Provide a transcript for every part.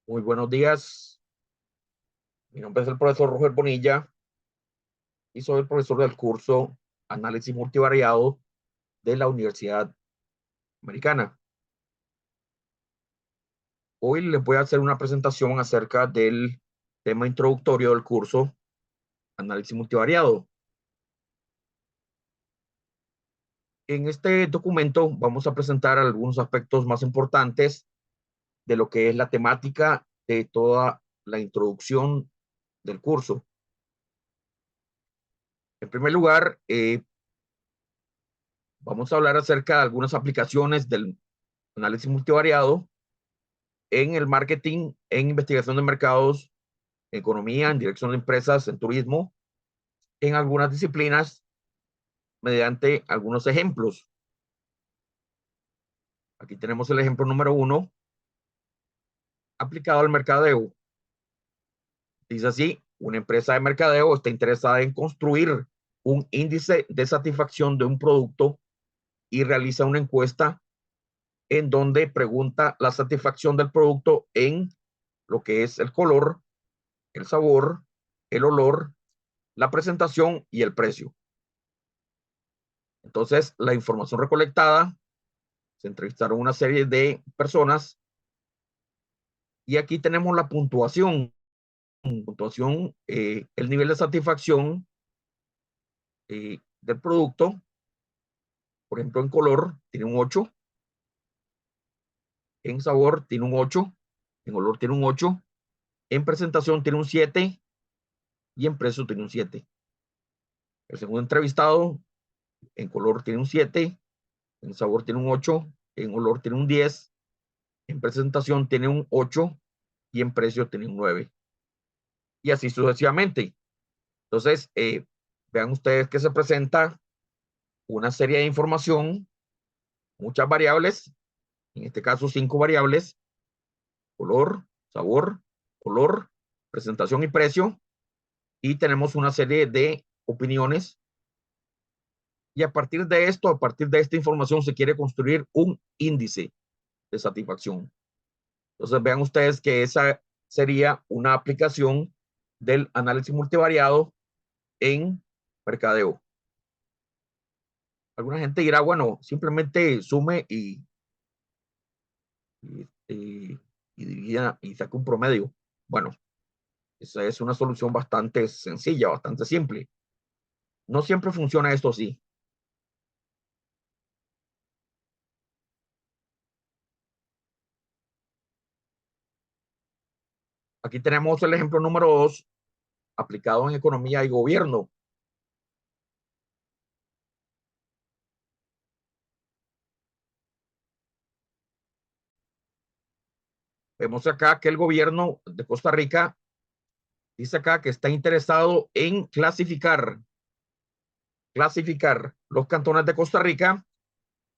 Muy buenos días. Mi nombre es el profesor Roger Bonilla y soy el profesor del curso Análisis Multivariado de la Universidad Americana. Hoy les voy a hacer una presentación acerca del tema introductorio del curso Análisis Multivariado. En este documento vamos a presentar algunos aspectos más importantes de lo que es la temática de toda la introducción del curso. En primer lugar, vamos a hablar acerca de algunas aplicaciones del análisis multivariado en el marketing, en investigación de mercados, en economía, en dirección de empresas, en turismo, en algunas disciplinas, mediante algunos ejemplos. Aquí tenemos el ejemplo número 1, aplicado al mercadeo. Dice así: una empresa de mercadeo está interesada en construir un índice de satisfacción de un producto y realiza una encuesta en donde pregunta la satisfacción del producto en lo que es el color, el sabor, el olor, la presentación y el precio. Entonces, la información recolectada, se entrevistaron una serie de personas y aquí tenemos la puntuación. Puntuación, el nivel de satisfacción del producto. Por ejemplo, en color tiene un 8, en sabor tiene un 8, en olor tiene un 8, en presentación tiene un 7 y en precio tiene un 7. El segundo entrevistado en color tiene un 7, en sabor tiene un 8, en olor tiene un 10, en presentación tiene un 8 y en precio tiene un 9. Y así sucesivamente. Entonces, vean ustedes que se presenta una serie de información, muchas variables, en este caso 5 variables: color, sabor, color, presentación y precio, y tenemos una serie de opiniones. Y a partir de esto, a partir de esta información, se quiere construir un índice de satisfacción. Entonces, vean ustedes que esa sería una aplicación del análisis multivariado en mercadeo. Alguna gente dirá, bueno, simplemente sume y, y divida y saca un promedio. Bueno, esa es una solución bastante sencilla, bastante simple. No siempre funciona esto así. Aquí tenemos el ejemplo número 2, aplicado en economía y gobierno. Vemos acá que el gobierno de Costa Rica dice acá que está interesado en clasificar los cantones de Costa Rica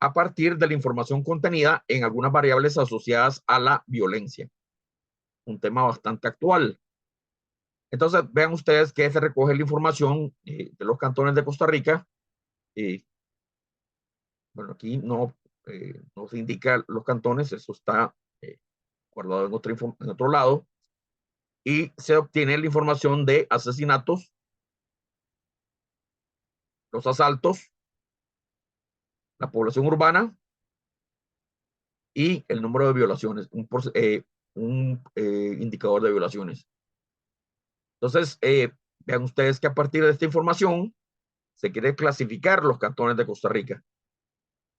a partir de la información contenida en algunas variables asociadas a la violencia. Un tema bastante actual. Entonces, vean ustedes que se recoge la información de los cantones de Costa Rica. Bueno, aquí no se indica los cantones, eso está guardado en otro lado. Y se obtiene la información de asesinatos, los asaltos, la población urbana y el número de violaciones, un indicador de violaciones. Entonces, vean ustedes que a partir de esta información se quiere clasificar los cantones de Costa Rica.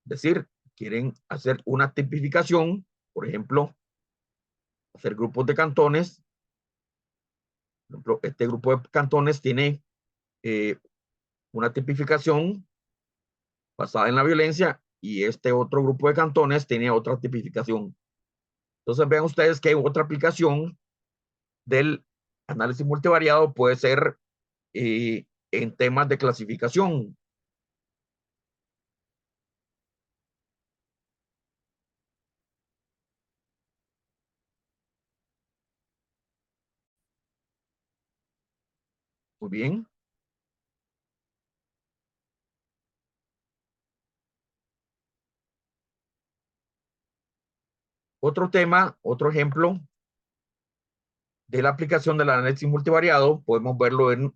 Es decir, quieren hacer una tipificación, por ejemplo, hacer grupos de cantones. Por ejemplo, este grupo de cantones tiene una tipificación basada en la violencia y este otro grupo de cantones tiene otra tipificación. Entonces, vean ustedes que otra aplicación del análisis multivariado puede ser en temas de clasificación. Muy bien. Otro tema, otro ejemplo, de la aplicación del análisis multivariado, podemos verlo en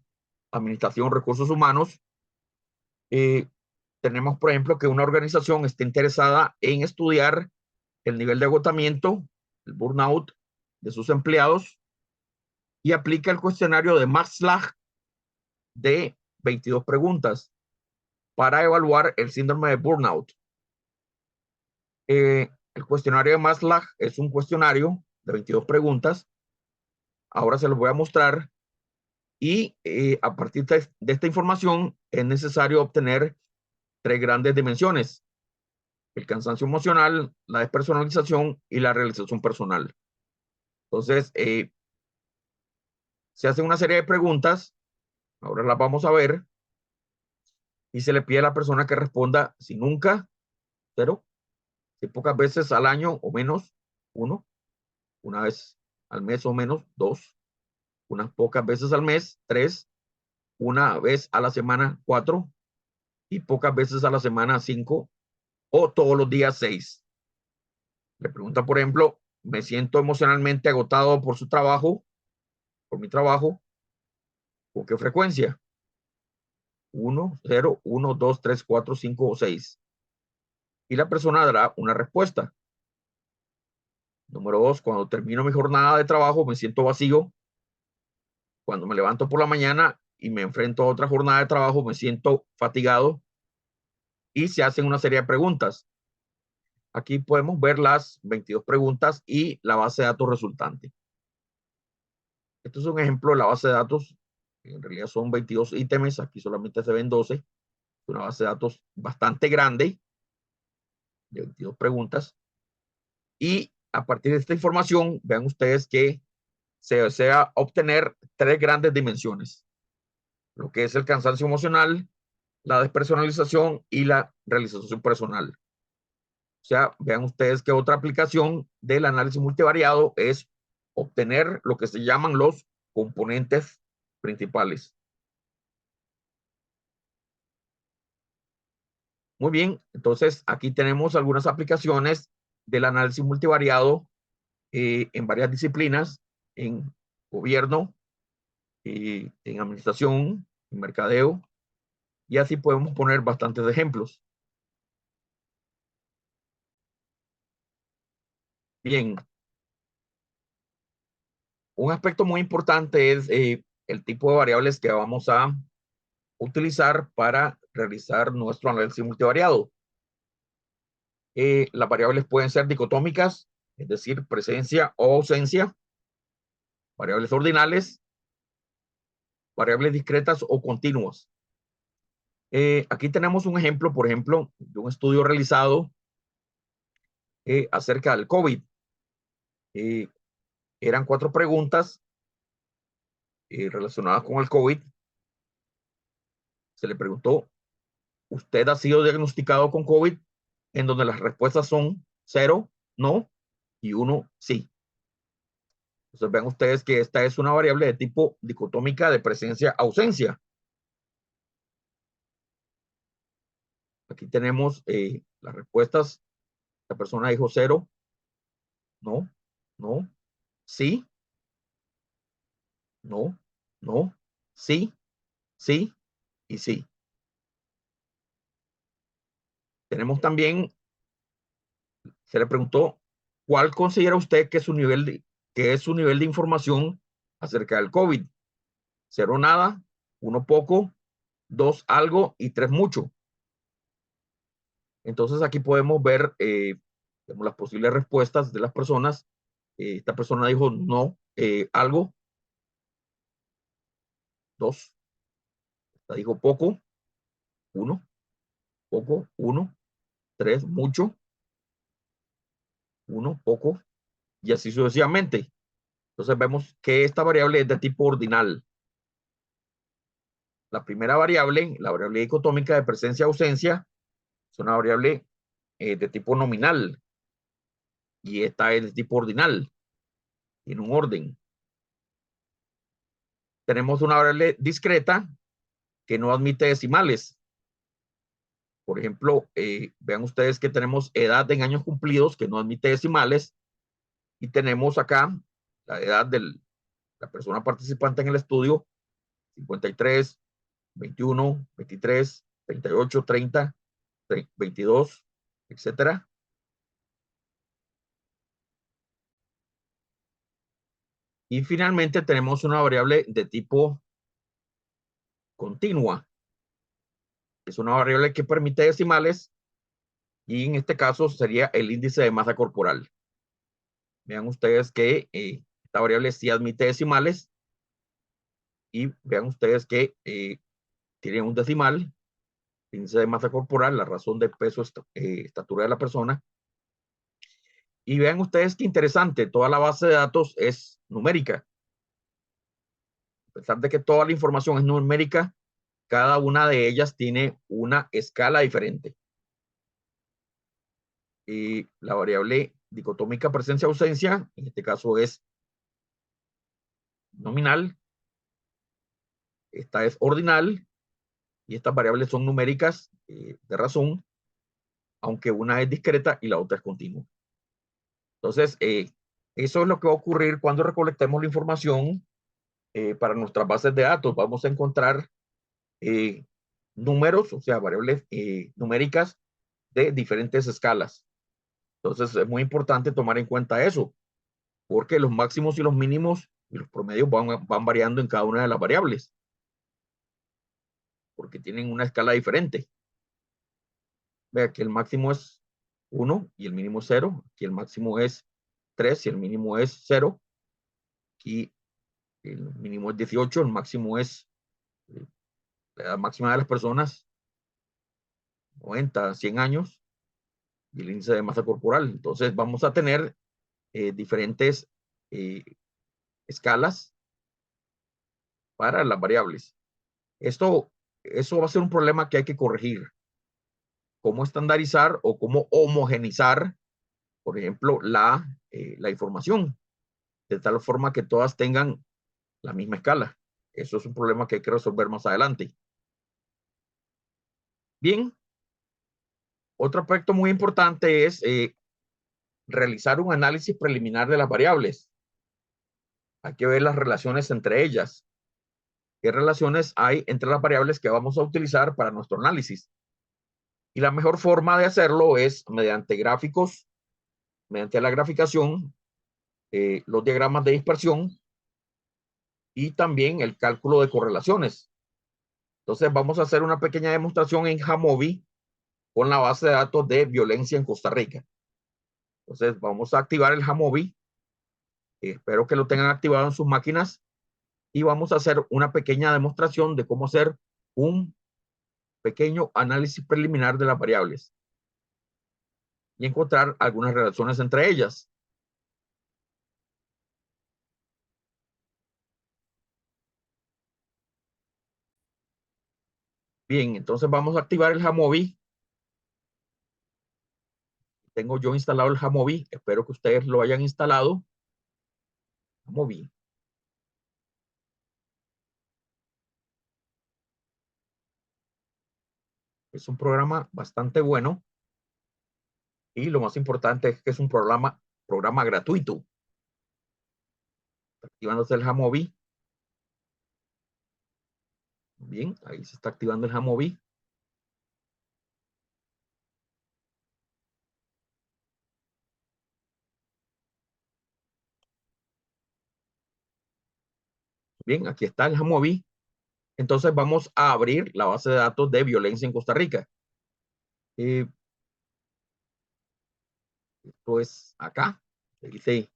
Administración Recursos Humanos. Tenemos, por ejemplo, que una organización esté interesada en estudiar el nivel de agotamiento, el burnout de sus empleados y aplica el cuestionario de Maslach de 22 preguntas para evaluar el síndrome de burnout. El cuestionario de Maslach es un cuestionario de 22 preguntas. Ahora se los voy a mostrar y a partir de esta información es necesario obtener 3 grandes dimensiones: el cansancio emocional, la despersonalización y la realización personal. Entonces, se hace una serie de preguntas, ahora las vamos a ver, y se le pide a la persona que responda si nunca, 0, si pocas veces al año o menos, 1, una vez al mes o menos, 2, unas pocas veces al mes, 3, una vez a la semana, 4, y pocas veces a la semana, 5, o todos los días, 6. Le pregunta, por ejemplo, me siento emocionalmente agotado por por mi trabajo, ¿con qué frecuencia? 1, 0, 1, 2, 3, 4, 5 o 6. Y la persona dará una respuesta. Número 2, cuando termino mi jornada de trabajo me siento vacío. Cuando me levanto por la mañana y me enfrento a otra jornada de trabajo me siento fatigado. Y se hacen una serie de preguntas. Aquí podemos ver las 22 preguntas y la base de datos resultante. Esto es un ejemplo de la base de datos. En realidad son 22 ítems, aquí solamente se ven 12. Es una base de datos bastante grande, de 22 preguntas. Y a partir de esta información, vean ustedes que se desea obtener 3 grandes dimensiones: lo que es el cansancio emocional, la despersonalización y la realización personal. O sea, vean ustedes que otra aplicación del análisis multivariado es obtener lo que se llaman los componentes principales. Muy bien, entonces aquí tenemos algunas aplicaciones del análisis multivariado en varias disciplinas: en gobierno, en administración, en mercadeo, y así podemos poner bastantes ejemplos. Bien, un aspecto muy importante es el tipo de variables que vamos a utilizar para realizar nuestro análisis multivariado. Las variables pueden ser dicotómicas, es decir, presencia o ausencia, variables ordinales, variables discretas o continuas. Aquí tenemos un ejemplo, por ejemplo, de un estudio realizado acerca del COVID. Eran 4 preguntas relacionadas con el COVID. Se le preguntó, ¿usted ha sido diagnosticado con COVID? En donde las respuestas son 0, no, y 1, sí. Entonces vean ustedes que esta es una variable de tipo dicotómica de presencia-ausencia. Aquí tenemos las respuestas. La persona dijo 0, no, no, sí, no, no, sí, sí y sí. Tenemos también, se le preguntó, ¿cuál considera usted que es su nivel de información acerca del COVID? 0 nada, 1 poco, 2 algo y 3 mucho. Entonces aquí podemos ver las posibles respuestas de las personas. Esta persona dijo no, algo, 2. Esta dijo poco, 1, poco, 1, 3, mucho, 1, poco, y así sucesivamente. Entonces vemos que esta variable es de tipo ordinal. La primera variable, la variable dicotómica de presencia-ausencia, es una variable de tipo nominal, y esta es de tipo ordinal, tiene un orden. Tenemos una variable discreta que no admite decimales. Por ejemplo, vean ustedes que tenemos edad en años cumplidos que no admite decimales, y tenemos acá la edad La persona participante en el estudio, 53, 21, 23, 38, 30, 22, etcétera. Y finalmente tenemos una variable de tipo continua. Es una variable que permite decimales y en este caso sería el índice de masa corporal. Vean ustedes que esta variable sí admite decimales y vean ustedes que tiene un decimal, índice de masa corporal, la razón de peso, estatura de la persona. Y vean ustedes qué interesante, toda la base de datos es numérica. A pesar de que toda la información es numérica, cada una de ellas tiene una escala diferente. Y la variable dicotómica presencia-ausencia, en este caso es nominal, esta es ordinal, y estas variables son numéricas de razón, aunque una es discreta y la otra es continua. Entonces, eso es lo que va a ocurrir cuando recolectemos la información para nuestras bases de datos. Vamos a encontrar números, o sea, variables numéricas de diferentes escalas. Entonces, es muy importante tomar en cuenta eso, porque los máximos y los mínimos y los promedios van variando en cada una de las variables, porque tienen una escala diferente. Vea que el máximo es 1 y el mínimo es 0. Aquí el máximo es 3 y el mínimo es 0. Aquí el mínimo es 18, el máximo es la edad máxima de las personas, 90, 100 años, y el índice de masa corporal. Entonces vamos a tener diferentes escalas para las variables. Eso va a ser un problema que hay que corregir. Cómo estandarizar o cómo homogenizar, por ejemplo, la información, de tal forma que todas tengan la misma escala. Eso es un problema que hay que resolver más adelante. Bien, otro aspecto muy importante es realizar un análisis preliminar de las variables. Hay que ver las relaciones entre ellas. ¿Qué relaciones hay entre las variables que vamos a utilizar para nuestro análisis? Y la mejor forma de hacerlo es mediante gráficos, mediante la graficación, los diagramas de dispersión y también el cálculo de correlaciones. Entonces vamos a hacer una pequeña demostración en Jamovi con la base de datos de violencia en Costa Rica. Entonces vamos a activar el Jamovi. Espero que lo tengan activado en sus máquinas y vamos a hacer una pequeña demostración de cómo hacer un pequeño análisis preliminar de las variables y encontrar algunas relaciones entre ellas. Bien, entonces vamos a activar el Jamovi. Tengo yo instalado el Jamovi. Espero que ustedes lo hayan instalado. Jamovi. Es un programa bastante bueno y lo más importante es que es un programa gratuito. Activándose el Jamovi. Bien, ahí se está activando el Jamovi. Bien, aquí está el Jamovi. Entonces vamos a abrir la base de datos de violencia en Costa Rica. Esto es acá. Dice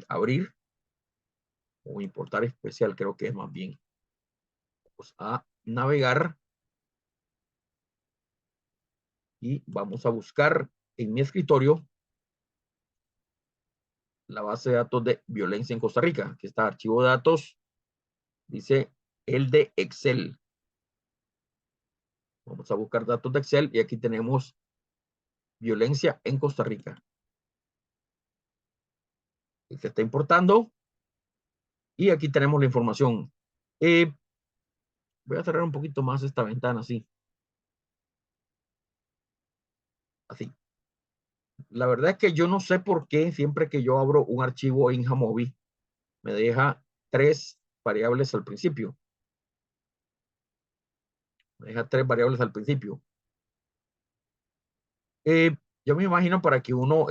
abrir o importar especial, creo que es más bien. Vamos a navegar y vamos a buscar en mi escritorio la base de datos de violencia en Costa Rica. Aquí está archivo de datos. Dice el de Excel. Vamos a buscar datos de Excel y aquí tenemos violencia en Costa Rica. Se está importando y aquí tenemos la información. Voy a cerrar un poquito más esta ventana así. Así. La verdad es que yo no sé por qué siempre que yo abro un archivo en Jamovi me deja 3 variables al principio. Me deja 3 variables al principio. Yo me imagino para que uno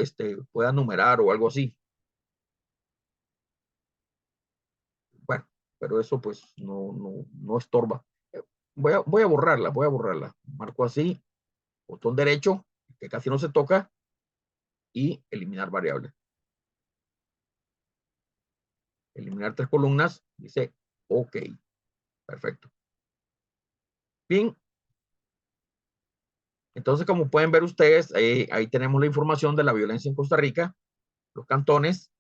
pueda numerar o algo así. Bueno, pero eso pues no estorba. Voy a borrarla. Marco así, botón derecho, que casi no se toca, y eliminar variable. Eliminar 3 columnas, dice OK. Perfecto. Bien. Entonces, como pueden ver ustedes, ahí tenemos la información de la violencia en Costa Rica, los cantones,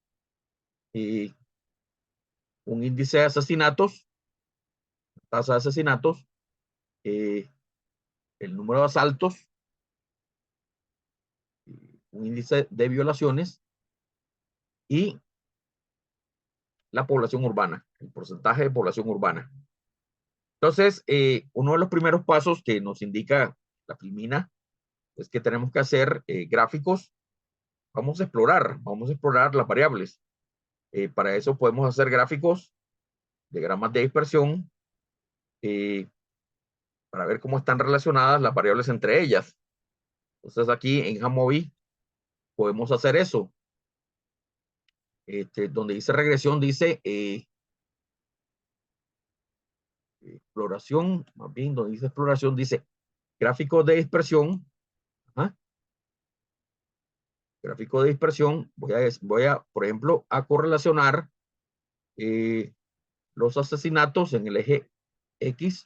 y un índice de asesinatos, tasa de asesinatos, el número de asaltos, un índice de violaciones y la población urbana, el porcentaje de población urbana. Entonces, uno de los primeros pasos que nos indica la Filmina es que tenemos que hacer gráficos. Vamos a explorar las variables. Para eso podemos hacer gráficos, diagramas de dispersión, para ver cómo están relacionadas las variables entre ellas. Entonces aquí en Jamovi podemos hacer eso. Donde dice regresión, dice exploración, más bien donde dice exploración, dice gráfico de dispersión. ¿Ah? Gráfico de dispersión, voy a, por ejemplo, a correlacionar los asesinatos en el eje X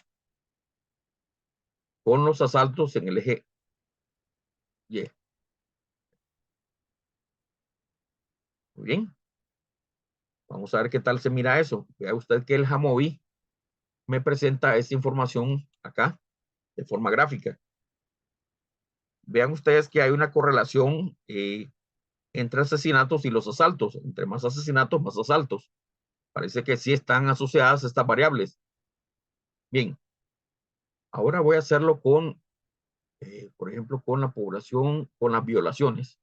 con los asaltos en el eje Y. Muy bien. Vamos a ver qué tal se mira eso. Vea usted que el Jamovi me presenta esta información acá de forma gráfica. Vean ustedes que hay una correlación entre asesinatos y los asaltos. Entre más asesinatos, más asaltos. Parece que sí están asociadas estas variables. Bien. Ahora voy a hacerlo con, por ejemplo, con la población, con las violaciones.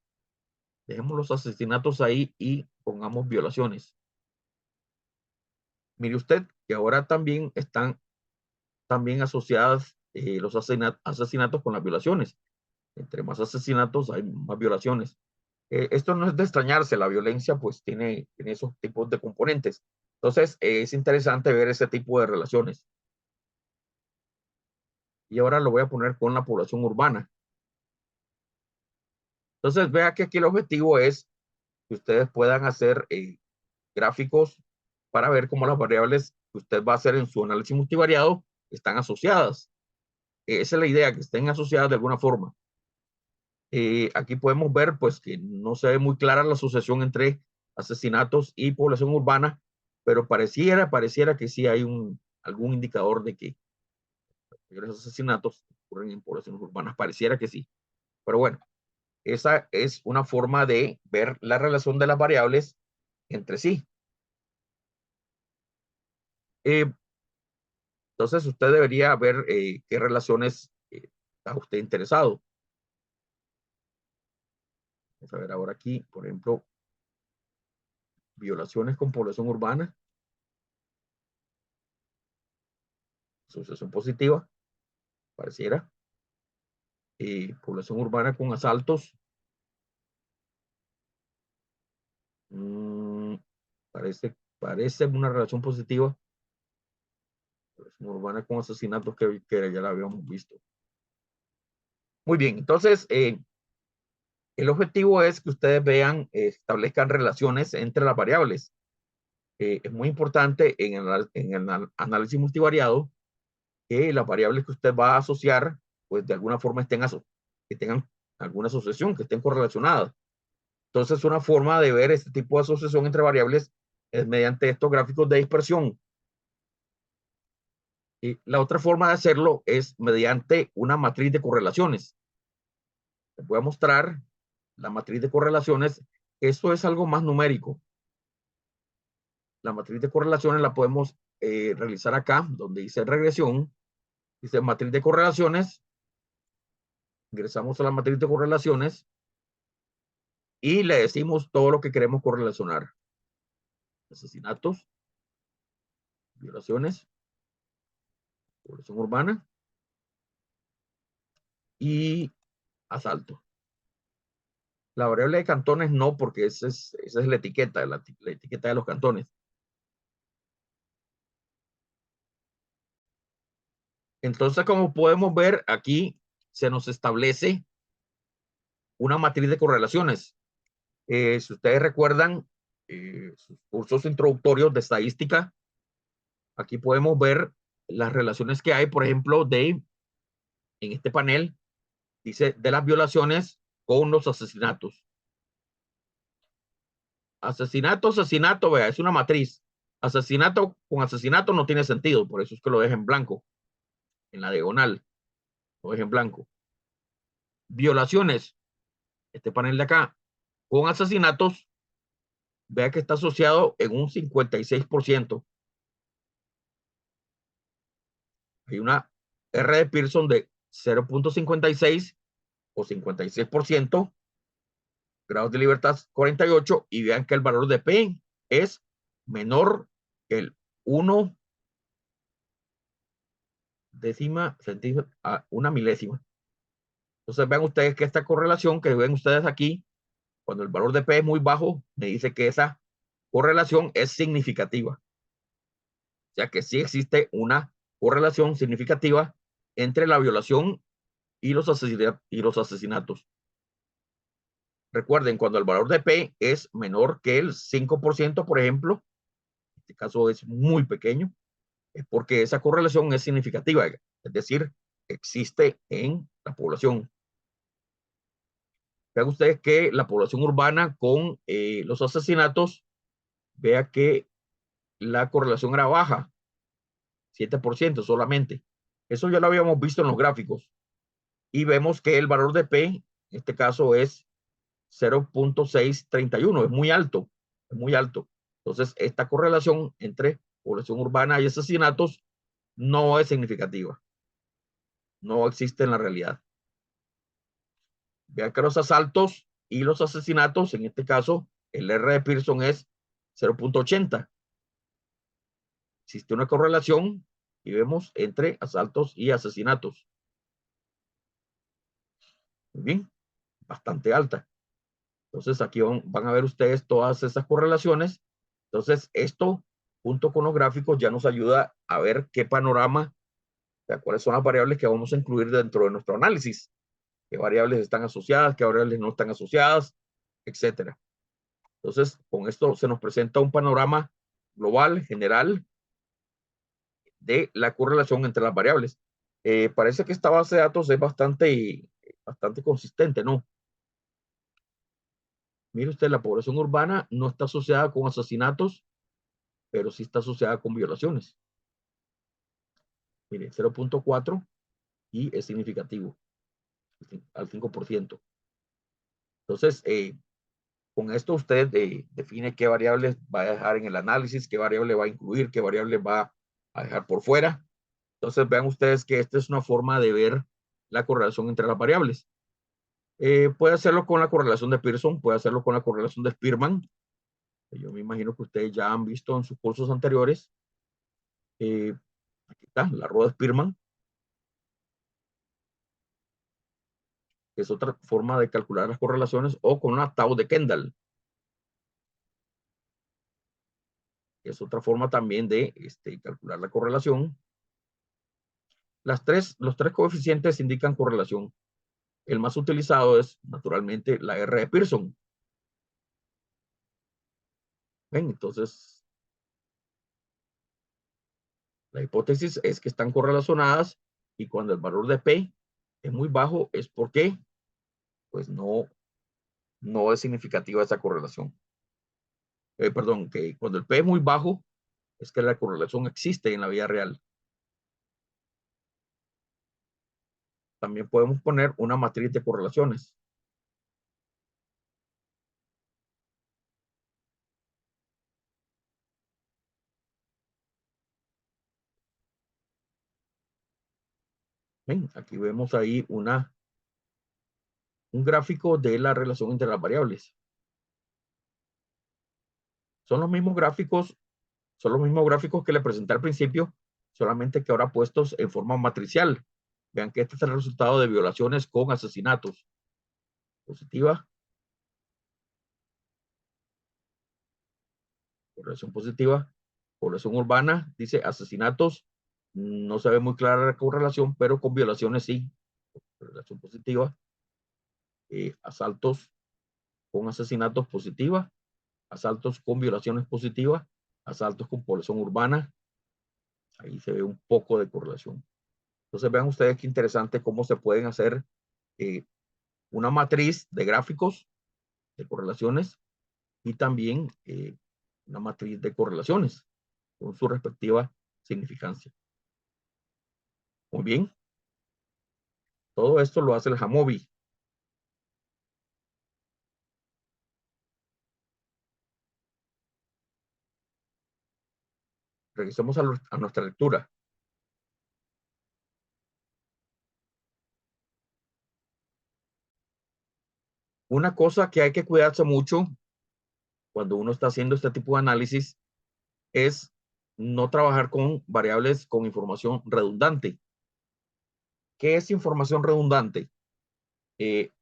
Dejemos los asesinatos ahí y pongamos violaciones. Mire usted que ahora también están asociadas los asesinatos con las violaciones. Entre más asesinatos hay más violaciones. Esto no es de extrañarse, la violencia pues tiene esos tipos de componentes. Entonces es interesante ver ese tipo de relaciones. Y ahora lo voy a poner con la población urbana. Entonces vea que aquí el objetivo es que ustedes puedan hacer gráficos para ver cómo las variables que usted va a hacer en su análisis multivariado están asociadas. Esa es la idea, que estén asociadas de alguna forma. Aquí podemos ver pues que no se ve muy clara la asociación entre asesinatos y población urbana, pero pareciera que sí hay algún indicador de que los asesinatos ocurren en poblaciones urbanas. Pareciera que sí. Pero bueno, esa es una forma de ver la relación de las variables entre sí. Entonces usted debería ver qué relaciones está usted interesado. Vamos a ver ahora aquí, por ejemplo, violaciones con población urbana, asociación positiva, pareciera. Población urbana con asaltos, parece una relación positiva. Población urbana con asesinatos que ya la habíamos visto. Muy bien, entonces el objetivo es que ustedes vean, establezcan relaciones entre las variables. Es muy importante en el análisis multivariado que las variables que usted va a asociar, pues de alguna forma que tengan alguna asociación, que estén correlacionadas. Entonces, una forma de ver este tipo de asociación entre variables es mediante estos gráficos de dispersión. Y la otra forma de hacerlo es mediante una matriz de correlaciones. Les voy a mostrar la matriz de correlaciones. Esto es algo más numérico. La matriz de correlaciones la podemos realizar acá, donde dice regresión. Dice matriz de correlaciones. Ingresamos a la matriz de correlaciones y le decimos todo lo que queremos correlacionar. asesinatos, violaciones, población urbana y asalto. La variable de cantones no, porque esa es la etiqueta, la etiqueta de los cantones. Entonces, como podemos ver, aquí se nos establece una matriz de correlaciones. Si ustedes recuerdan sus cursos introductorios de estadística, aquí podemos ver las relaciones que hay, por ejemplo, en este panel, dice de las violaciones con los asesinatos. Asesinato, vea, es una matriz. Asesinato con asesinato no tiene sentido, por eso es que lo deja en blanco, en la diagonal, lo deja en blanco. Violaciones, este panel de acá, con asesinatos, vea que está asociado en un 56%. Hay una R de Pearson de 0.56 o 56%, grados de libertad 48, y vean que el valor de P es menor que el 1 décima centímetro a una milésima. Entonces vean ustedes que esta correlación que ven ustedes aquí, cuando el valor de P es muy bajo, me dice que esa correlación es significativa. O sea que sí existe una correlación significativa entre la violación y los asesinatos. Recuerden, cuando el valor de P es menor que el 5%, por ejemplo, en este caso es muy pequeño, es porque esa correlación es significativa, es decir, existe en la población. Vean ustedes que la población urbana con los asesinatos, vea que la correlación era baja, 7% solamente. Eso ya lo habíamos visto en los gráficos. Y vemos que el valor de P, en este caso, es 0.631, es muy alto, es muy alto. Entonces, esta correlación entre población urbana y asesinatos no es significativa, no existe en la realidad. Vean que los asaltos y los asesinatos, en este caso, el R de Pearson es 0.80. Existe una correlación y vemos entre asaltos y asesinatos. Muy bien, bastante alta. Entonces, aquí van a ver ustedes todas esas correlaciones. Entonces, esto, junto con los gráficos, ya nos ayuda a ver qué panorama, o sea, cuáles son las variables que vamos a incluir dentro de nuestro análisis, qué variables están asociadas, qué variables no están asociadas, etcétera. Entonces, con esto se nos presenta un panorama global, general, de la correlación entre las variables. Parece que esta base de datos es bastante consistente, ¿no? Mire usted, la población urbana no está asociada con asesinatos, pero sí está asociada con violaciones. Mire, 0.4 y es significativo, al 5%. Entonces, con esto usted define qué variables va a dejar en el análisis, qué variable va a incluir, qué variable va a dejar por fuera. Entonces, vean ustedes que esta es una forma de ver la correlación entre las variables. Puede hacerlo con la correlación de Pearson, puede hacerlo con la correlación de Spearman. Yo me imagino que ustedes ya han visto en sus cursos anteriores. Aquí está, la rueda de Spearman, que es otra forma de calcular las correlaciones, o con una tau de Kendall, que es otra forma también de calcular la correlación. Los tres coeficientes indican correlación. El más utilizado es, naturalmente, la R de Pearson. ¿Ven? Entonces, la hipótesis es que están correlacionadas y cuando el valor de P es muy bajo es porque pues no es significativa esa correlación. Perdón, que cuando el P es muy bajo es que la correlación existe en la vida real. También podemos poner una matriz de correlaciones. ¿Ven? Aquí vemos ahí un gráfico de la relación entre las variables. Son los mismos gráficos, que le presenté al principio, solamente que ahora puestos en forma matricial. Vean que este es el resultado de violaciones con asesinatos. Positiva, correlación positiva, población urbana, dice asesinatos, no se ve muy clara la correlación, pero con violaciones sí, correlación positiva, asaltos con asesinatos positiva, asaltos con violaciones positivas, asaltos con población urbana, ahí se ve un poco de correlación. Entonces vean ustedes qué interesante cómo se pueden hacer una matriz de gráficos de correlaciones y también una matriz de correlaciones con su respectiva significancia. Muy bien. Todo esto lo hace el Jamovi. Regresemos a nuestra lectura. Una cosa que hay que cuidarse mucho cuando uno está haciendo este tipo de análisis es no trabajar con variables con información redundante. ¿Qué es información redundante?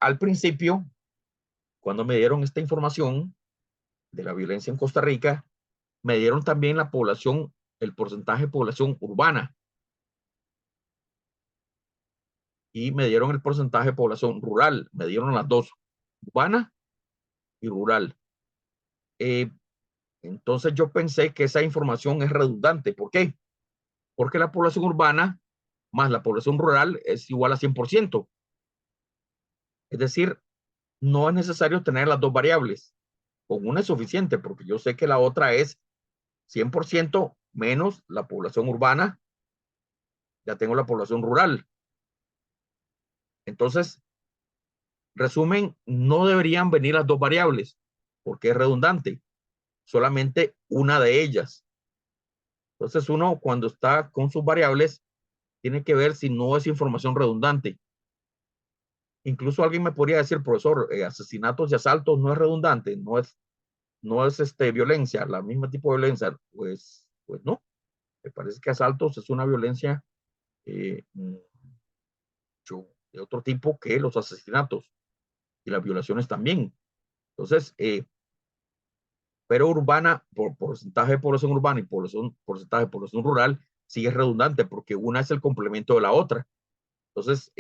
Al principio, cuando me dieron esta información de la violencia en Costa Rica, me dieron también la población, el porcentaje de población urbana y me dieron el porcentaje de población rural. Me dieron las dos, urbana y rural. Entonces yo pensé que esa información es redundante. ¿Por qué? Porque la población urbana más la población rural es igual a 100%. Es decir, no es necesario tener las dos variables. Con una es suficiente, porque yo sé que la otra es 100% menos la población urbana, ya tengo la población rural. Entonces, resumen, no deberían venir las dos variables, porque es redundante, solamente una de ellas. Entonces, uno cuando está con sus variables, tiene que ver si no es información redundante. Incluso alguien me podría decir, profesor, asesinatos y asaltos no es redundante, no es violencia, la misma tipo de violencia. Pues no, me parece que asaltos es una violencia de otro tipo que los asesinatos y las violaciones también. Entonces, pero urbana, por porcentaje de población urbana y porcentaje de población rural, sí es redundante porque una es el complemento de la otra. Entonces,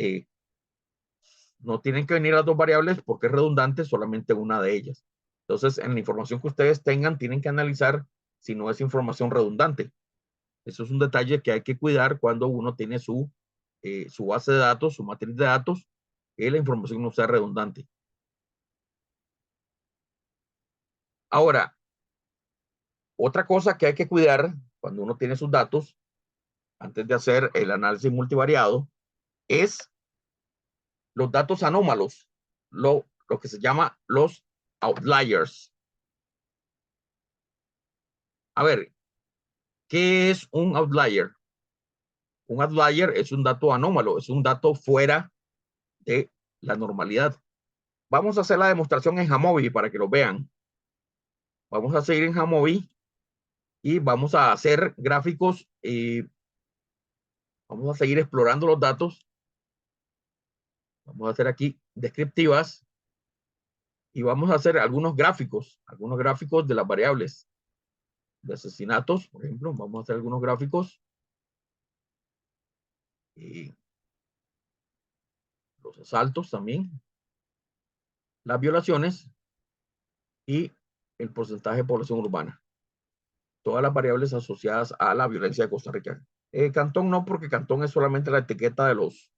no tienen que venir las dos variables porque es redundante solamente una de ellas. Entonces, en la información que ustedes tengan, tienen que analizar si no es información redundante. Eso es un detalle que hay que cuidar cuando uno tiene su base de datos, su matriz de datos, que la información no sea redundante. Ahora, otra cosa que hay que cuidar cuando uno tiene sus datos, antes de hacer el análisis multivariado, es los datos anómalos, lo que se llama los outliers. A ver, ¿qué es un outlier? Un outlier es un dato anómalo, es un dato fuera de la normalidad. Vamos a hacer la demostración en Jamovi para que lo vean. Vamos a seguir en Jamovi y vamos a hacer gráficos y vamos a seguir explorando los datos. Vamos a hacer aquí descriptivas y vamos a hacer algunos gráficos de las variables de asesinatos, por ejemplo. Vamos a hacer algunos gráficos y los asaltos también, las violaciones y el porcentaje de población urbana. Todas las variables asociadas a la violencia de Costa Rica. Cantón no, porque Cantón es solamente la etiqueta de los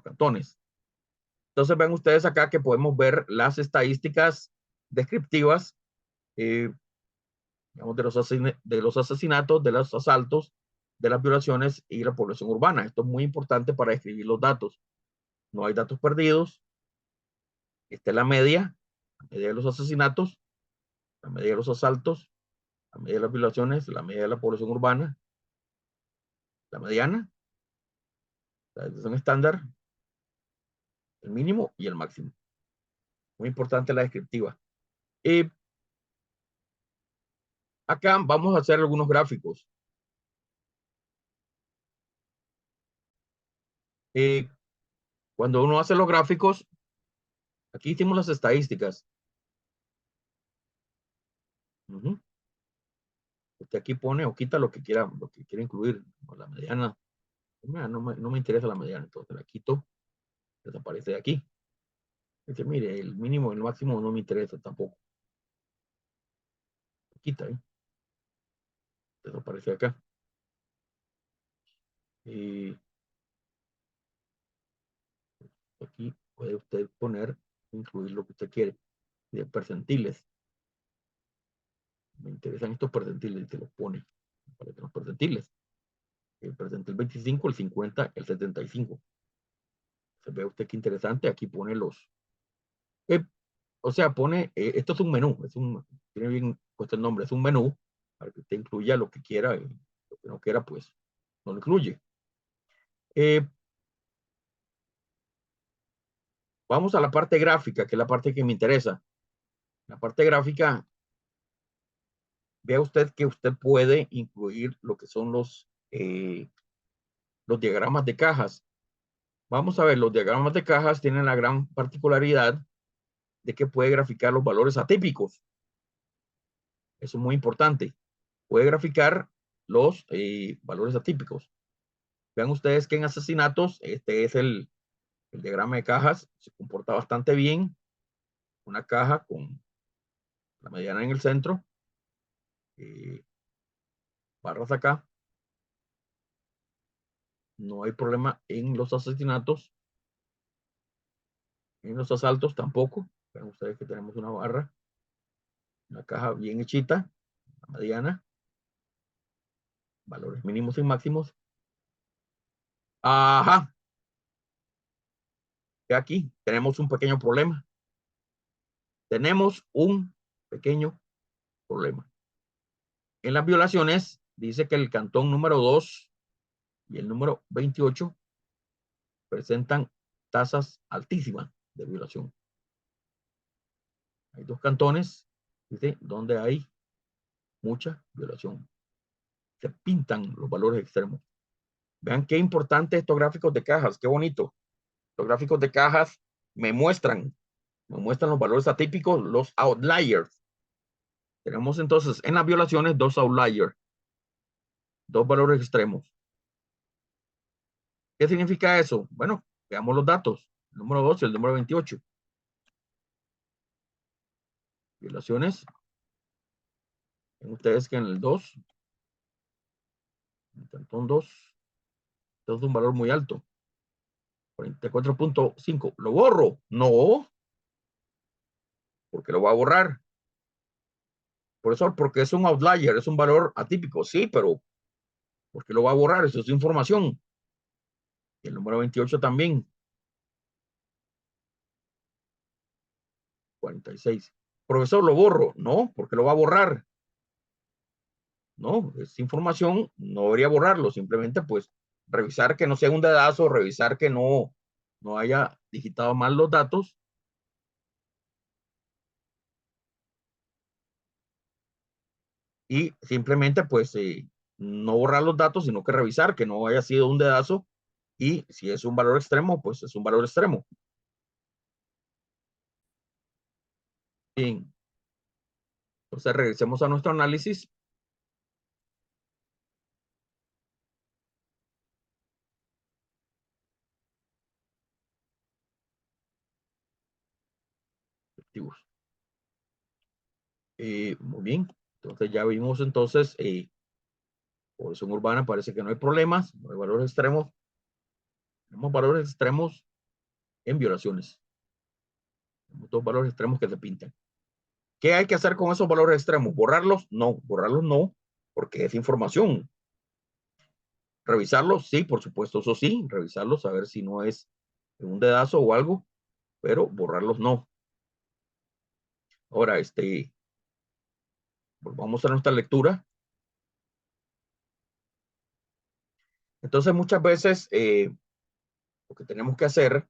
cantones. Entonces ven ustedes acá que podemos ver las estadísticas descriptivas digamos, de los asesinatos, de los asaltos, de las violaciones y la población urbana. Esto es muy importante para describir los datos. No hay datos perdidos. Esta es la media de los asesinatos, la media de los asaltos, la media de las violaciones, la media de la población urbana, la mediana, la desviación estándar, el mínimo y el máximo. Muy importante la descriptiva. Acá vamos a hacer algunos gráficos. Cuando uno hace los gráficos, aquí hicimos las estadísticas. Usted aquí pone o quita lo que quiera incluir. La mediana, no me interesa la mediana, entonces la quito, desaparece de aquí. Dice, mire, el mínimo y el máximo no me interesa tampoco. Quita, desaparece acá. Y aquí puede usted poner, incluir lo que usted quiere. De percentiles. Me interesan estos percentiles y te los pone. Aparecen los percentiles. El percentil 25, el 50, el 75. Se ve usted qué interesante. Aquí pone los. O sea, pone. Esto es un menú. Tiene bien puesto el nombre. Es un menú para que usted incluya lo que quiera. Y lo que no quiera, pues no lo incluye. Vamos a la parte gráfica, que es la parte que me interesa. La parte gráfica, vea usted que usted puede incluir lo que son los diagramas de cajas. Vamos a ver, los diagramas de cajas tienen la gran particularidad de que puede graficar los valores atípicos. Eso es muy importante. Puede graficar los valores atípicos. Vean ustedes que en asesinatos, este es el diagrama de cajas, se comporta bastante bien. Una caja con la mediana en el centro, barras acá. No hay problema en los asesinatos. En los asaltos tampoco. Vean ustedes que tenemos una barra, una caja bien hechita, mediana, valores mínimos y máximos. Ajá. Aquí tenemos un pequeño problema. Tenemos un pequeño problema. En las violaciones dice que el cantón número 2 y el número 28 presentan tasas altísimas de violación. Hay dos cantones, dice, donde hay mucha violación. Se pintan los valores extremos. Vean qué importante estos gráficos de cajas, qué bonito. Los gráficos de cajas me muestran los valores atípicos, los outliers. Tenemos entonces en las violaciones dos outliers, dos valores extremos. ¿Qué significa eso? Bueno, veamos los datos. El número 2 y el número 28. Violaciones. Ven ustedes que en el 2, en el cantón 2, esto es un valor muy alto. 44.5. ¿Lo borro? No, porque lo voy a borrar. Por eso, porque es un outlier, es un valor atípico. Sí, pero porque lo va a borrar, eso es información. Y el número 28 también. 46. Profesor, ¿lo borro? No, porque lo va a borrar. No, es información, no debería borrarlo, simplemente pues revisar que no sea un dedazo, revisar que no haya digitado mal los datos. Y simplemente pues no borrar los datos, sino que revisar que no haya sido un dedazo. Y si es un valor extremo, pues es un valor extremo. Bien. Entonces regresemos a nuestro análisis. Muy bien. Entonces ya vimos entonces, población urbana parece que no hay problemas, no hay valores extremos. Tenemos valores extremos en violaciones. Tenemos dos valores extremos que se pintan. ¿Qué hay que hacer con esos valores extremos? ¿Borrarlos? No, borrarlos no, porque es información. ¿Revisarlos? Sí, por supuesto, eso sí, revisarlos, a ver si no es un dedazo o algo, pero borrarlos no. Ahora, volvamos a nuestra lectura. Entonces, muchas veces lo que tenemos que hacer,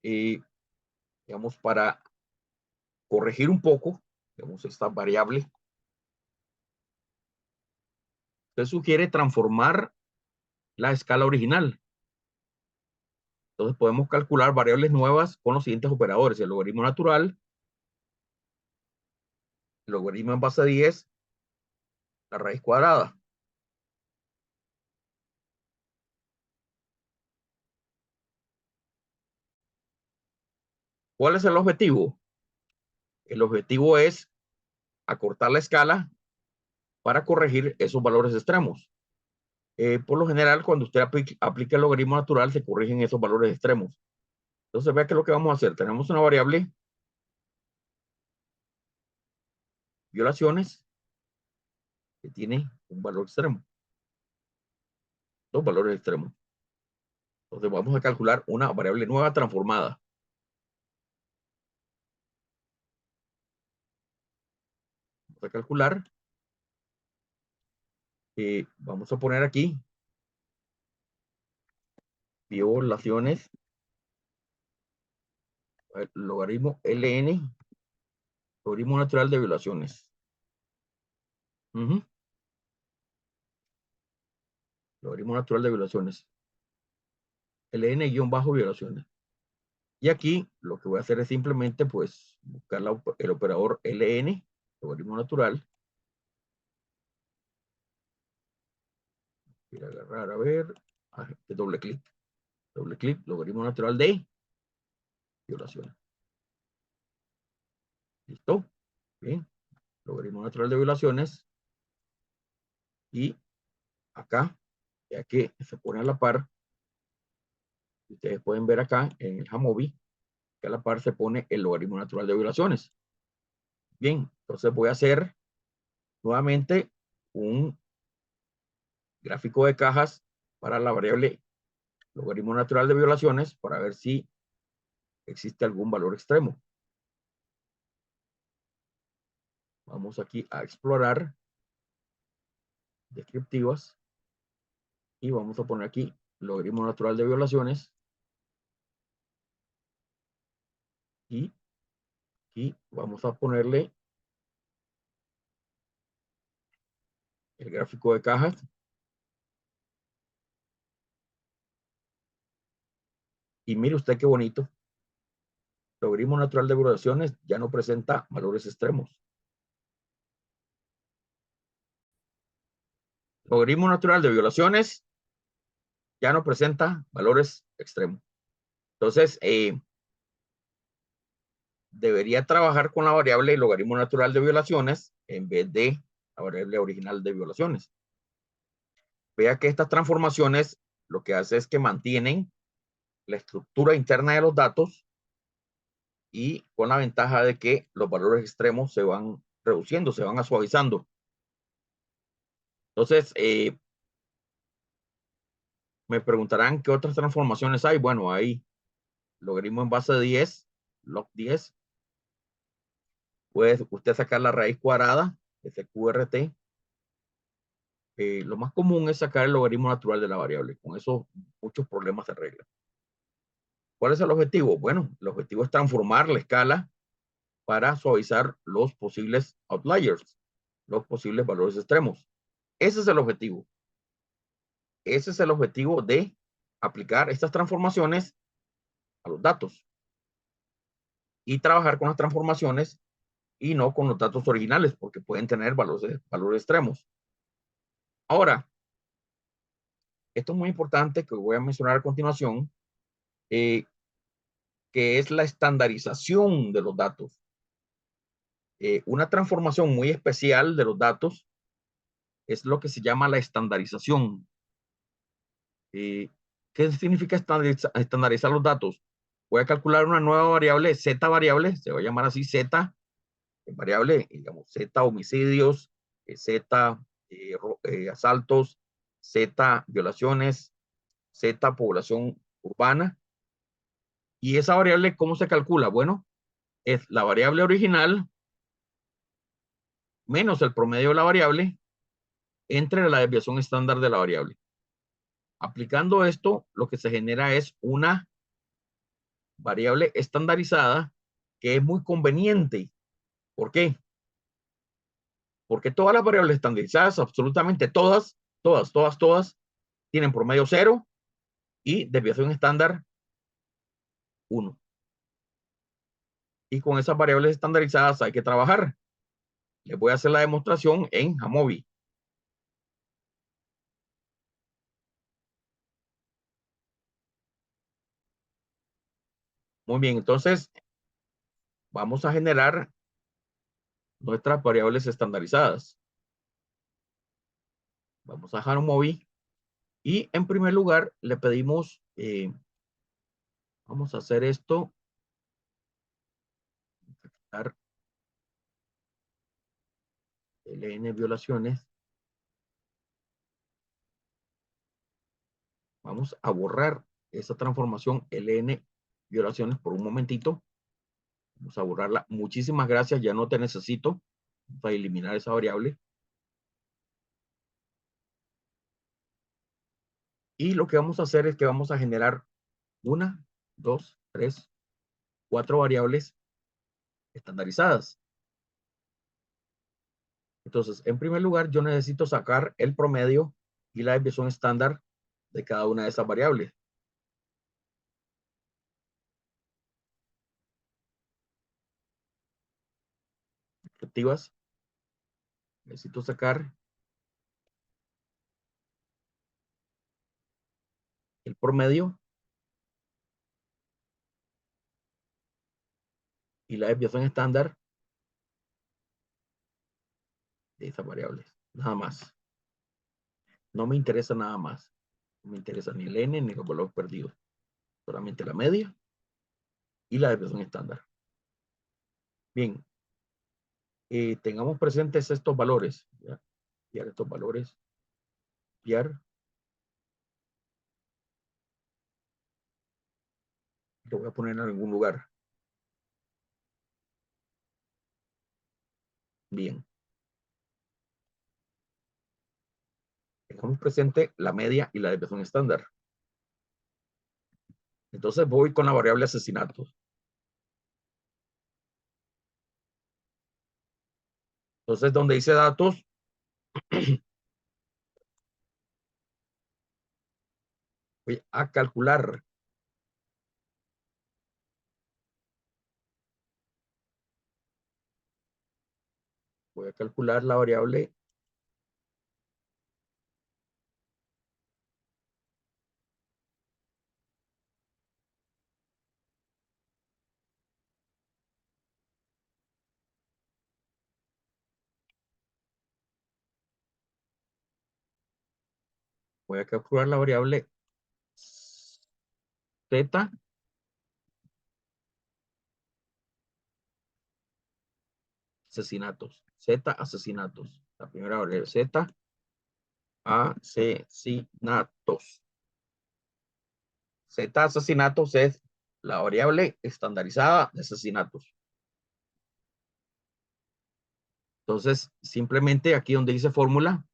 digamos, para corregir un poco, digamos, esta variable, se sugiere transformar la escala original. Entonces podemos calcular variables nuevas con los siguientes operadores: el logaritmo natural, el logaritmo en base 10, la raíz cuadrada. ¿Cuál es el objetivo? El objetivo es acortar la escala para corregir esos valores extremos. Por lo general, cuando usted aplica el logaritmo natural, se corrigen esos valores extremos. Entonces, vea que lo que vamos a hacer. Tenemos una variable, violaciones, que tiene un valor extremo. Dos valores extremos. Entonces, vamos a calcular una variable nueva transformada. Vamos a calcular. Vamos a poner aquí violaciones, el logaritmo ln, logaritmo natural de violaciones. Logaritmo natural de violaciones. ln-violaciones. Y aquí lo que voy a hacer es simplemente pues buscar el operador ln, logaritmo natural. Voy a agarrar, a ver, doble clic, logaritmo natural de violaciones. ¿Listo? Bien, logaritmo natural de violaciones. Y acá, ya que se pone a la par, ustedes pueden ver acá en el Jamovi, que a la par se pone el logaritmo natural de violaciones. Bien, entonces voy a hacer nuevamente un gráfico de cajas para la variable logaritmo natural de violaciones para ver si existe algún valor extremo. Vamos aquí a explorar descriptivas y vamos a poner aquí logaritmo natural de violaciones y vamos a ponerle el gráfico de cajas. Y mire usted qué bonito. Logaritmo natural de violaciones ya no presenta valores extremos. Logaritmo natural de violaciones ya no presenta valores extremos. Entonces, debería trabajar con la variable logaritmo natural de violaciones en vez de la variable original de violaciones. Vea que estas transformaciones lo que hace es que mantienen la estructura interna de los datos y con la ventaja de que los valores extremos se van reduciendo, se van suavizando. Entonces, me preguntarán qué otras transformaciones hay. Bueno, hay logaritmo en base 10, log 10. Puede usted sacar la raíz cuadrada, ese QRT. Lo más común es sacar el logaritmo natural de la variable. Con eso muchos problemas se arreglan. ¿Cuál es el objetivo? Bueno, el objetivo es transformar la escala para suavizar los posibles outliers, los posibles valores extremos. Ese es el objetivo. Ese es el objetivo de aplicar estas transformaciones a los datos y trabajar con las transformaciones y no con los datos originales, porque pueden tener valores extremos. Ahora, esto es muy importante que voy a mencionar a continuación, que es la estandarización de los datos. Una transformación muy especial de los datos es lo que se llama la estandarización. ¿Qué significa estandarizar los datos? Voy a calcular una nueva variable, z variable, se va a llamar así z, variable, digamos, z homicidios, z asaltos, z violaciones, z población urbana. Y esa variable, ¿cómo se calcula? Bueno, es la variable original menos el promedio de la variable entre la desviación estándar de la variable. Aplicando esto, lo que se genera es una variable estandarizada que es muy conveniente. ¿Por qué? Porque todas las variables estandarizadas, absolutamente todas, Todas tienen promedio 0 y desviación estándar 1. Y con esas variables estandarizadas hay que trabajar. Les voy a hacer la demostración en Jamovi. Muy bien, entonces vamos a generar nuestras variables estandarizadas. Vamos a Jamovi y en primer lugar le pedimos, vamos a hacer esto, LN violaciones. Vamos a borrar esa transformación LN violaciones por un momentito. Vamos a borrarla. Muchísimas gracias, ya no te necesito. Vamos a eliminar esa variable. Y lo que vamos a hacer es que vamos a generar 1, 2, 3, 4 variables estandarizadas. Entonces, en primer lugar, yo necesito sacar el promedio y la desviación estándar de cada una de esas variables. Respectivas. Necesito sacar el promedio y la desviación estándar de esas variables. Nada más. No me interesa nada más. No me interesa ni el n ni los valores perdidos. Solamente la media y la desviación estándar. Bien. Tengamos presentes estos valores. ¿Ya? Copiar estos valores. Copiar. Lo voy a poner en algún lugar. Bien. Tengamos presente la media y la desviación estándar. Entonces voy con la variable asesinatos. Entonces, donde dice datos, voy a calcular la variable z asesinatos. Z asesinatos. La primera variable Z asesinatos. Z asesinatos es la variable estandarizada de asesinatos. Entonces, simplemente aquí donde dice fórmula,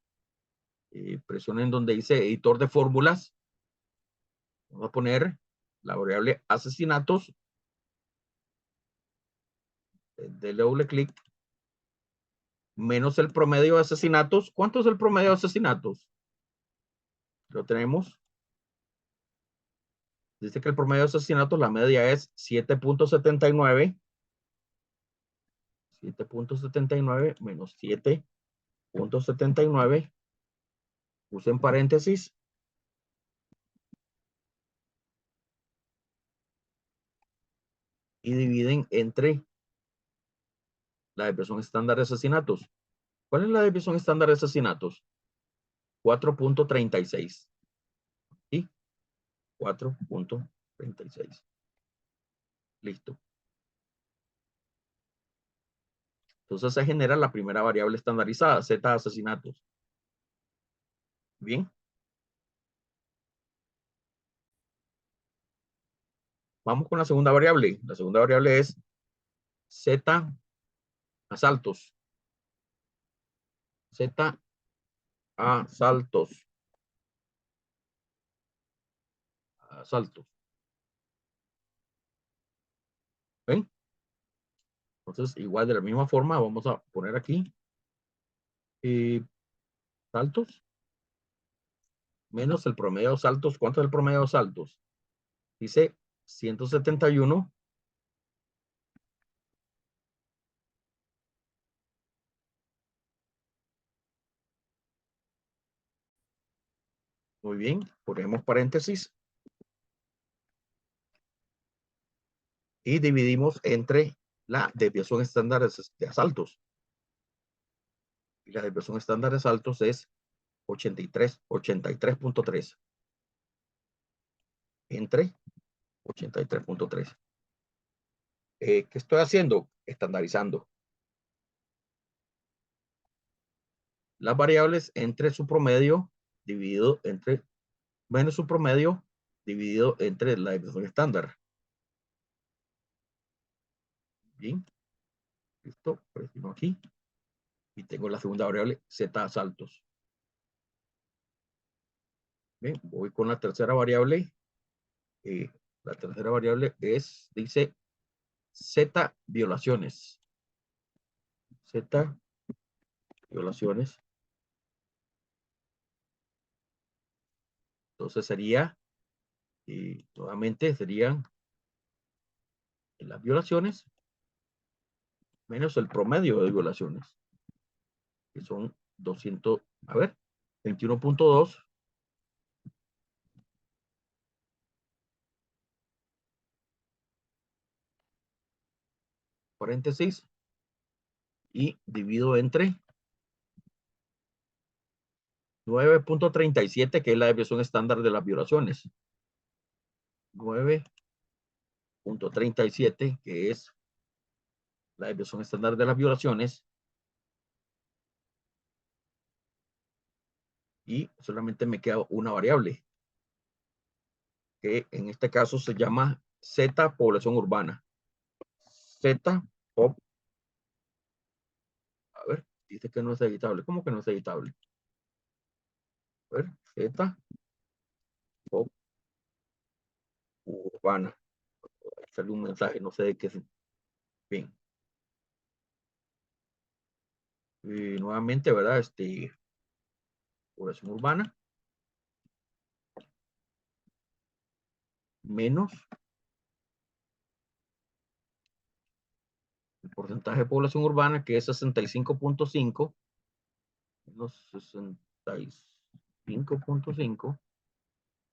presionen donde dice editor de fórmulas. Vamos a poner la variable asesinatos. Dele doble clic. Menos el promedio de asesinatos. ¿Cuánto es el promedio de asesinatos? Lo tenemos. Dice que el promedio de asesinatos, la media es 7.79. 7.79 menos 7.79. Usen paréntesis. Y dividen entre la desviación estándar de asesinatos. ¿Cuál es la desviación estándar de asesinatos? 4.36. ¿Sí? 4.36. Listo. Entonces se genera la primera variable estandarizada, Z asesinatos. Bien. Vamos con la segunda variable. La segunda variable es Z asaltos. Z asaltos. Asaltos. ¿Ven? Entonces, igual de la misma forma, vamos a poner aquí saltos. menos el promedio de los saltos. ¿Cuánto es el promedio de los saltos? Dice 171. Muy bien, ponemos paréntesis y dividimos entre la desviación estándar de asaltos. Y la desviación estándar de asaltos es 83.3 entre 83.3. ¿Qué estoy haciendo? Estandarizando las variables entre su promedio dividido entre menos su promedio dividido entre la desviación estándar. Bien, listo, presiono aquí y tengo la segunda variable z asaltos. Bien, voy con la tercera variable. La tercera variable dice z violaciones. Z violaciones. Entonces sería, nuevamente serían las violaciones menos el promedio de violaciones, que son 200, a ver, 21.2. Paréntesis y divido entre 9.37, que es la desviación estándar de las violaciones. 9.37, que es la desviación estándar de las violaciones. Y solamente me queda una variable, que en este caso se llama Z población urbana. Z pop. A ver, dice que no es editable. ¿Cómo que no es editable? A ver, Z pop urbana. Ahí sale un mensaje, no sé de qué es. Bien. Y nuevamente, ¿verdad? Población urbana menos el porcentaje de población urbana, que es 65.5, menos 65.5.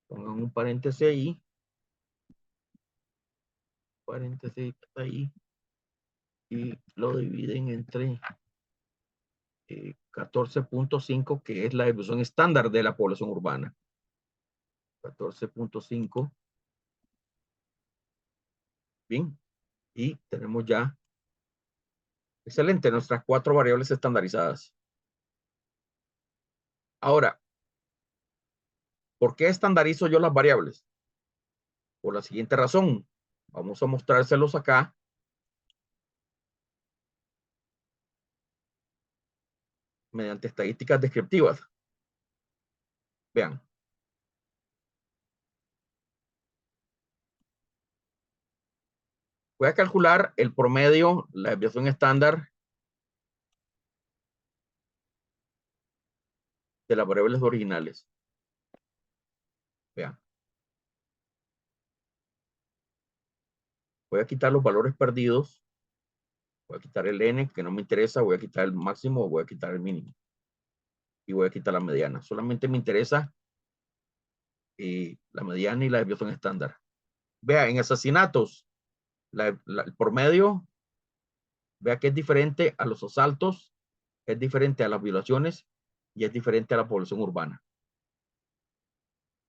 Pongan un paréntesis ahí. Paréntesis ahí. Y lo dividen entre 14.5, que es la distribución estándar de la población urbana. 14.5. Bien. Y tenemos ya, excelente, nuestras 4 variables estandarizadas. Ahora, ¿por qué estandarizo yo las variables? Por la siguiente razón. Vamos a mostrárselos acá. Mediante estadísticas descriptivas. Vean. Voy a calcular el promedio, la desviación estándar de las variables originales. Vean. Voy a quitar los valores perdidos. Voy a quitar el n, que no me interesa. Voy a quitar el máximo, voy a quitar el mínimo. Y voy a quitar la mediana. Solamente me interesa la mediana y la desviación estándar. Vea, en asesinatos, el promedio, vea que es diferente a los asaltos, es diferente a las violaciones y es diferente a la población urbana.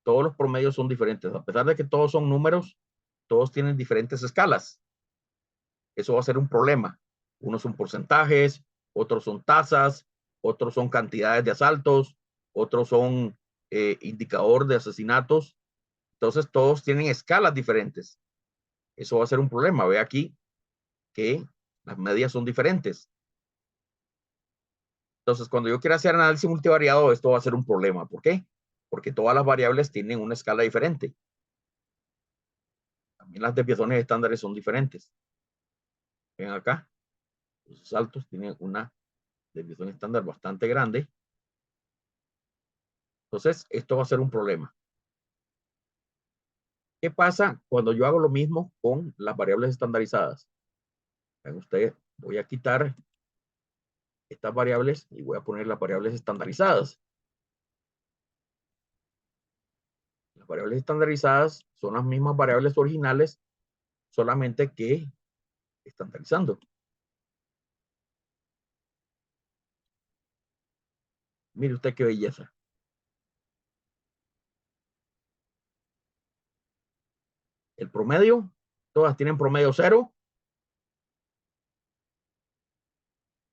Todos los promedios son diferentes. A pesar de que todos son números, todos tienen diferentes escalas. Eso va a ser un problema. Unos son porcentajes, otros son tasas, otros son cantidades de asaltos, otros son indicador de asesinatos. Entonces, todos tienen escalas diferentes. Eso va a ser un problema. Ve aquí que las medias son diferentes. Entonces, cuando yo quiera hacer análisis multivariado, esto va a ser un problema. ¿Por qué? Porque todas las variables tienen una escala diferente. También las desviaciones estándares son diferentes. Ven acá, los asaltos tienen una desviación estándar bastante grande. Entonces, esto va a ser un problema. ¿Qué pasa cuando yo hago lo mismo con las variables estandarizadas? Vean ustedes, voy a quitar estas variables y voy a poner las variables estandarizadas. Las variables estandarizadas son las mismas variables originales, solamente que estandarizando. Mire usted qué belleza. El promedio, todas tienen promedio 0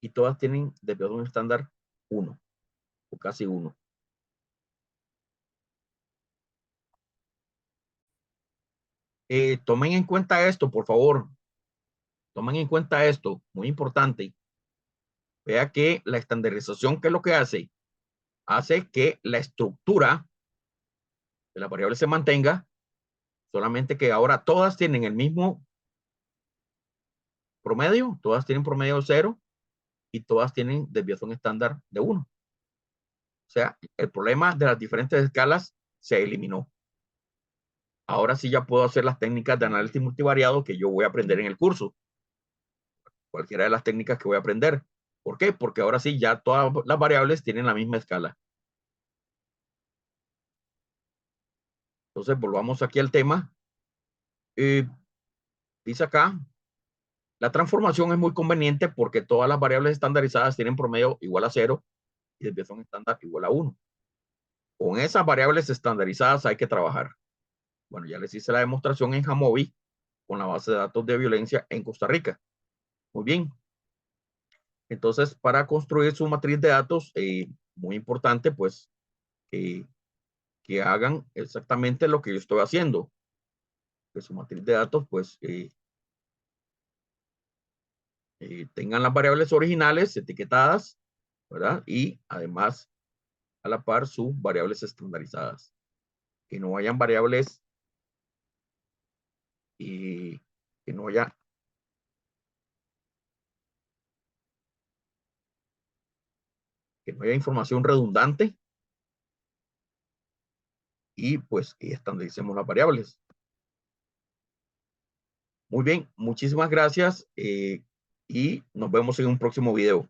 y todas tienen desviación estándar 1 o casi 1. Tomen en cuenta esto, por favor. Tomen en cuenta esto, muy importante. Vea que la estandarización, ¿qué es lo que hace? Hace que la estructura de la variable se mantenga, solamente que ahora todas tienen el mismo promedio, todas tienen promedio 0 y todas tienen desviación estándar de 1. O sea, el problema de las diferentes escalas se eliminó. Ahora sí ya puedo hacer las técnicas de análisis multivariado que yo voy a aprender en el curso. Cualquiera de las técnicas que voy a aprender. ¿Por qué? Porque ahora sí ya todas las variables tienen la misma escala. Entonces, volvamos aquí al tema. Dice acá, la transformación es muy conveniente porque todas las variables estandarizadas tienen promedio igual a 0 y desviación estándar igual a 1. Con esas variables estandarizadas hay que trabajar. Bueno, ya les hice la demostración en Jamovi con la base de datos de violencia en Costa Rica. Muy bien. Entonces, para construir su matriz de datos, muy importante, pues, que hagan exactamente lo que yo estoy haciendo. Que su matriz de datos, pues, tengan las variables originales etiquetadas, ¿verdad? Y además, a la par, sus variables estandarizadas. Que no hayan variables y que no haya información redundante y pues estandaricemos las variables. Muy bien, muchísimas gracias y nos vemos en un próximo video.